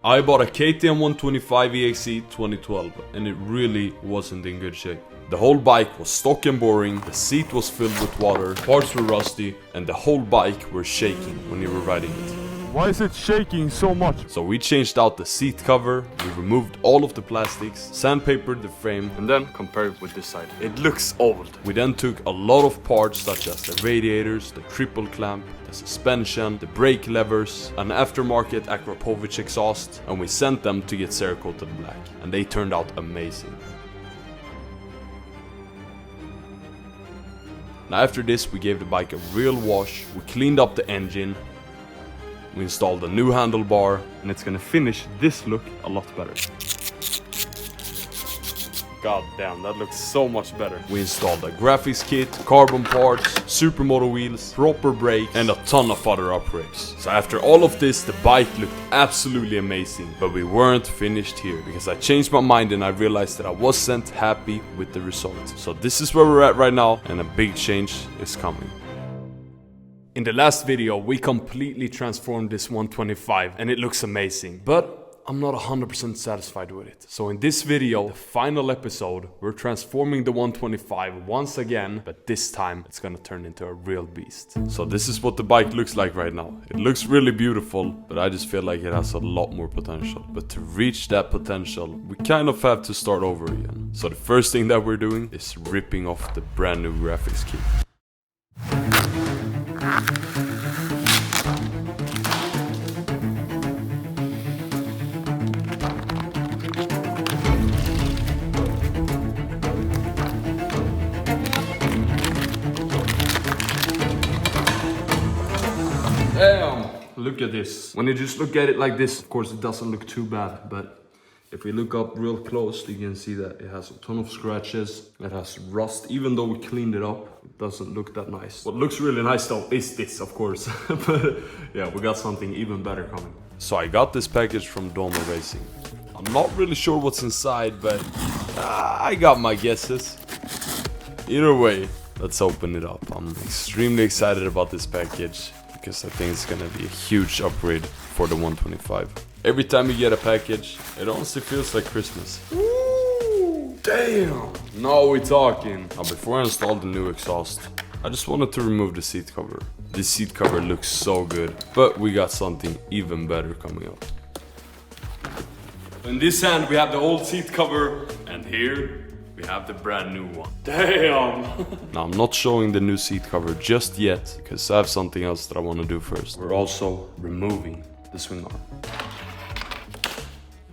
I bought a KTM 125 EXC 2012 and it really wasn't in good shape. The whole bike was stock and boring, the seat was filled with water, parts were rusty, and the whole bike were shaking when you were riding it. Why is it shaking so much? So we changed out the seat cover, we removed all of the plastics, sandpapered the frame, and then compared it with this side. It looks old. We then took a lot of parts such as the radiators, the triple clamp, the suspension, the brake levers, an aftermarket Akrapovic exhaust, and we sent them to get Cerakoted black. And they turned out amazing. Now after this we gave the bike a real wash, we cleaned up the engine, we installed a new handlebar, and it's gonna finish this look a lot better. God damn, that looks so much better. We installed a graphics kit, carbon parts, Supermoto wheels, proper brakes, and a ton of other upgrades. So after all of this, the bike looked absolutely amazing. But we weren't finished here, because I changed my mind and I realized that I wasn't happy with the result. So this is where we're at right now, and a big change is coming. In the last video, we completely transformed this 125 and it looks amazing. But I'm not 100% satisfied with it. So in this video, the final episode, we're transforming the 125 once again, but this time it's gonna turn into a real beast. So this is what the bike looks like right now. It looks really beautiful, but I just feel like it has a lot more potential. But to reach that potential, we kind of have to start over again. So the first thing that we're doing is ripping off the brand new graphics kit. Damn! Look at this. When you just look at it like this, of course it doesn't look too bad, but if we look up real close, you can see that it has a ton of scratches, it has rust. Even though we cleaned it up, it doesn't look that nice. What looks really nice though is this, of course. But yeah, we got something even better coming. So I got this package from Domo Racing. I'm not really sure what's inside, but I got my guesses. Either way, let's open it up. I'm extremely excited about this package, because I think it's gonna be a huge upgrade for the 125. Every time you get a package, it honestly feels like Christmas. Ooh, damn! Now we're talking. Now before I install the new exhaust, I just wanted to remove the seat cover. This seat cover looks so good, but we got something even better coming up. In this hand we have the old seat cover, and here we have the brand new one. Damn! Now I'm not showing the new seat cover just yet, because I have something else that I want to do first. We're also removing the swing arm.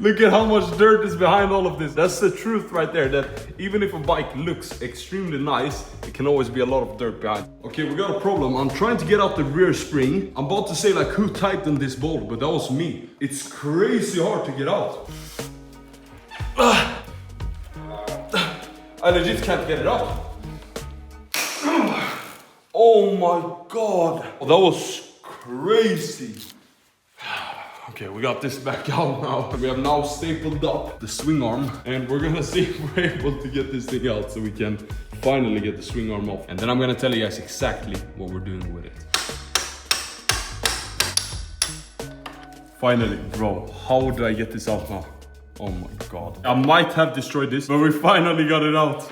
Look at how much dirt is behind all of this. That's the truth right there, that even if a bike looks extremely nice, it can always be a lot of dirt behind. Okay, we got a problem. I'm trying to get out the rear spring. I'm about to say like who tightened this bolt, but that was me. It's crazy hard to get out. I legit can't get it out. Oh my god. Oh, that was crazy. Okay, we got this back out now. We have now stapled up the swing arm, and we're gonna see if we're able to get this thing out so we can finally get the swing arm off. And then I'm gonna tell you guys exactly what we're doing with it. Finally, bro, how did I get this out now? Oh my god. I might have destroyed this, but we finally got it out.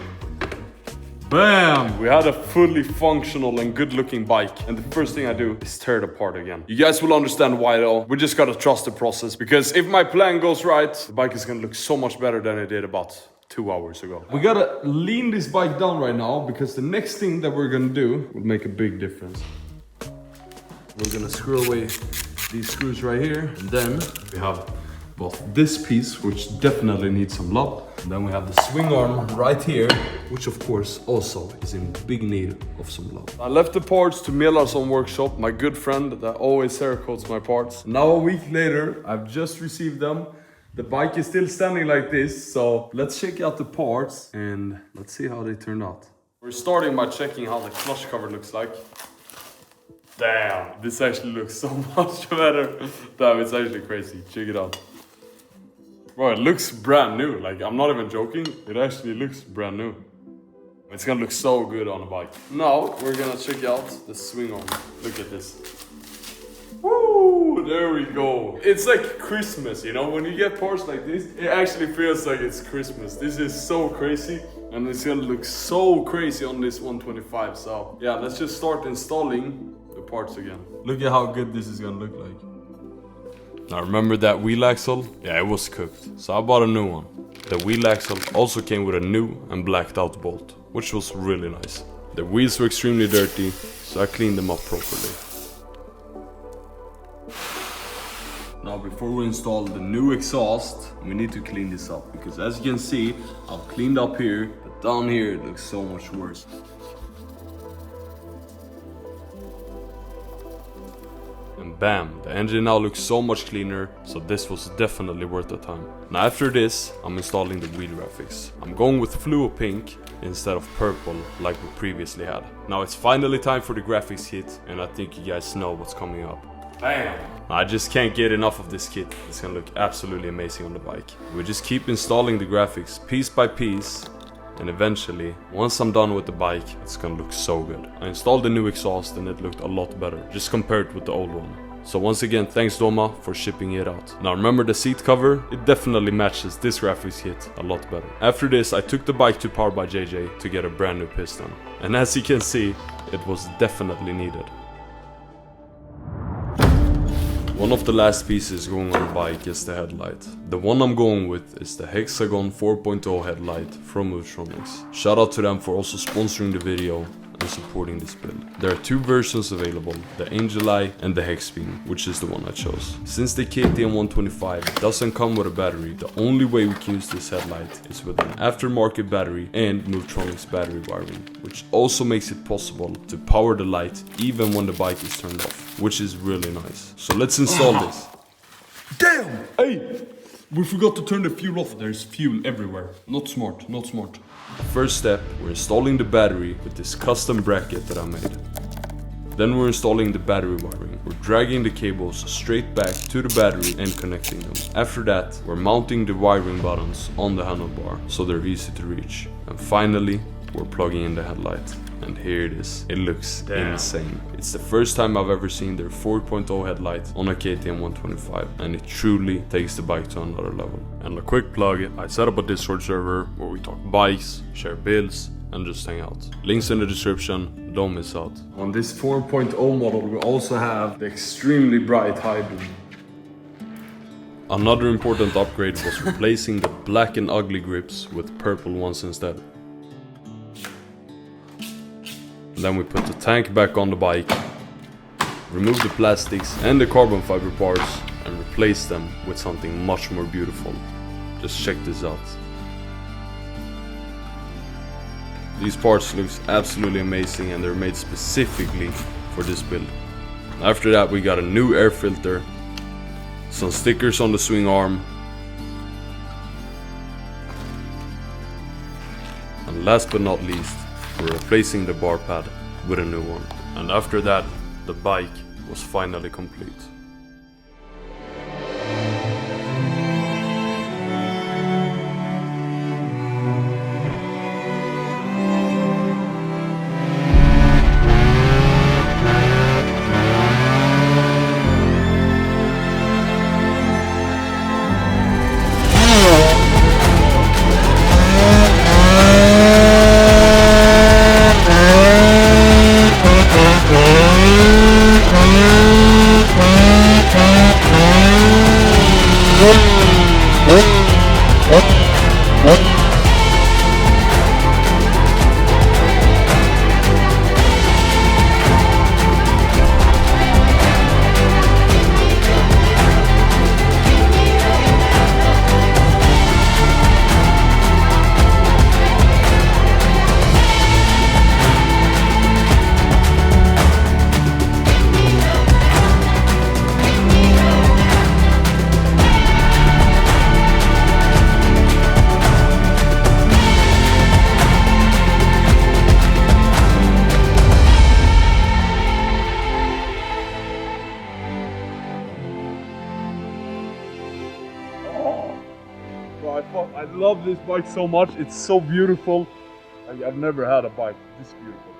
Bam! We had a fully functional and good looking bike, and the first thing I do is tear it apart again. You guys will understand why though. We just gotta trust the process, because if my plan goes right, the bike is gonna look so much better than it did about 2 hours ago. We gotta lean this bike down right now, because the next thing that we're gonna do will make a big difference. We're gonna screw away these screws right here, and then we have both this piece, which definitely needs some love, and then we have the swing arm right here, which of course also is in big need of some love. I left the parts to Melarsson Workshop, my good friend that always Cerakotes my parts. Now a week later, I've just received them. The bike is still standing like this, so let's check out the parts and let's see how they turned out. We're starting by checking how the clutch cover looks like. Damn, this actually looks so much better. Damn, it's actually crazy. Check it out. Bro, it looks brand new. Like, I'm not even joking. It actually looks brand new. It's gonna look so good on a bike. Now, we're gonna check out the swing arm. Look at this. Woo! there we go. It's like Christmas, you know, when you get parts like this, it actually feels like it's Christmas. This is so crazy, and it's gonna look so crazy on this 125. So yeah, let's just start installing the parts again. Look at how good this is gonna look like. Now remember that wheel axle? Yeah, it was cooked, so I bought a new one. The wheel axle also came with a new and blacked out bolt, which was really nice. The wheels were extremely dirty, so I cleaned them up properly. Now before we install the new exhaust, we need to clean this up, because as you can see, I've cleaned up here, but down here it looks so much worse. And bam, the engine now looks so much cleaner, so this was definitely worth the time. Now after this, I'm installing the wheel graphics. I'm going with fluo pink instead of purple like we previously had. Now it's finally time for the graphics kit, and I think you guys know what's coming up. Bam! I just can't get enough of this kit. It's gonna look absolutely amazing on the bike. We just keep installing the graphics piece by piece, and eventually, once I'm done with the bike, it's gonna look so good. I installed the new exhaust and it looked a lot better, just compared with the old one. So once again, thanks Doma for shipping it out. Now remember the seat cover? It definitely matches this graphics kit a lot better. After this, I took the bike to Power by JJ to get a brand new piston. And as you can see, it was definitely needed. One of the last pieces going on the bike is the headlight. The one I'm going with is the Hexagon 4.0 headlight from Movetronics. Shout out to them for also sponsoring the video and supporting this build. There are two versions available, the Angel Eye and the Hex Beam, which is the one I chose. Since the KTM 125 doesn't come with a battery, the only way we can use this headlight is with an aftermarket battery and Movetronics battery wiring, which also makes it possible to power the light even when the bike is turned off, which is really nice. So let's install this. Damn! Hey! We forgot to turn the fuel off. There's fuel everywhere. Not smart, not smart. First step, we're installing the battery with this custom bracket that I made. Then we're installing the battery wiring. We're dragging the cables straight back to the battery and connecting them. After that, we're mounting the wiring buttons on the handlebar so they're easy to reach. And finally, we're plugging in the headlight. And here it is. It looks insane. It's the first time I've ever seen their 4.0 headlight on a KTM 125, and it truly takes the bike to another level. And a quick plug, I set up a Discord server where we talk bikes, share builds, and just hang out. Links in the description, don't miss out. On this 4.0 model we also have the extremely bright high beam. Another important upgrade was replacing the black and ugly grips with purple ones instead. Then we put the tank back on the bike, remove the plastics and the carbon fiber parts and replace them with something much more beautiful. Just check this out. These parts look absolutely amazing and they're made specifically for this build. After that we got a new air filter, some stickers on the swing arm, and last but not least, we're replacing the bar pad with a new one. And after that, the bike was finally complete. I love this bike so much. It's so beautiful. I've never had a bike this beautiful.